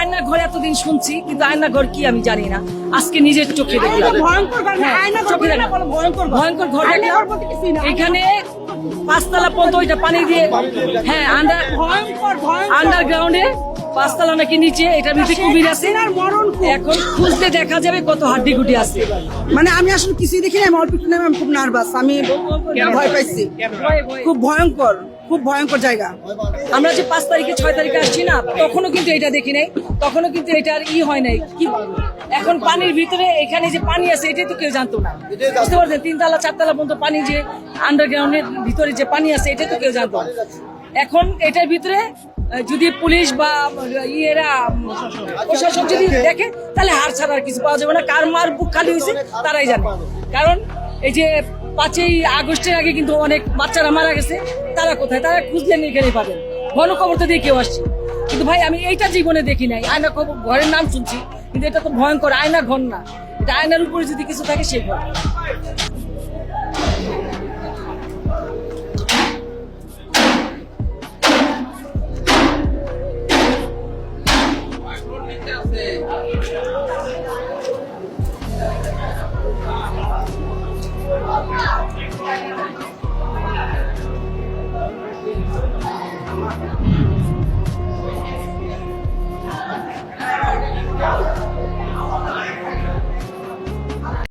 আয়না ঘর এতদিন শুনছি, কিন্তু আয়না ঘর কি আমি জানি না, আজকে নিজের চোখে দেখলাম। ভয়ঙ্কর ঘর দেখলাম এখানে, 5 তলা পর্যন্ত ওইটা পানি দিয়ে, হ্যাঁ আন্ডারগ্রাউন্ডে 5 তলা নাকি নিচে, এটার ভিতরে কুমির আছে। এখন খুঁজতে দেখা যাবে কত হাড্ডি গুটি আছে। মানে আমি আসলে কিছুই দেখি না, আমি অল্প একটু নেমে আমি খুব নার্ভাস, আমি ভয় পাইছি। খুব ভয়ঙ্কর জায়গা। আমরা যে 5 তারিখে 6 তারিখে আসছি না, তখনও কিন্তু এটা দেখি নাই, তখনও কিন্তু এটার হয় নাই। কি এখন পানির ভিতরে এখানে যে পানি আছে এটাই তো কেউ জানতো না, বুঝতে পারছেন? 3 তলা 4 তলা পর্যন্ত পানি, যে আন্ডারগ্রাউন্ডের ভিতরে যে পানি আছে এটাই তো কেউ জানতো না। এখন এটার ভিতরে যদি পুলিশ বা প্রশাসন যদি দেখে, তাহলে হার ছাড়া আর কিছু পাওয়া যাবে না। কার মার বুক খালি হয়েছে তারাই জানে। কারণ এই যে 5ই আগস্টের আগে কিন্তু অনেক বাচ্চারা মারা গেছে, তারা কোথায়? তারা খুঁজলেন এখানেই পাবেন। গণকবর তো দিয়ে কেউ আসছে, কিন্তু ভাই আমি এইটা জীবনে দেখি নাই। আয়না ঘরের নাম শুনছি, কিন্তু এটা তো ভয়ঙ্কর। আয়না ঘর না, এটা আয়নার উপরে যদি কিছু থাকে সেই ঘর।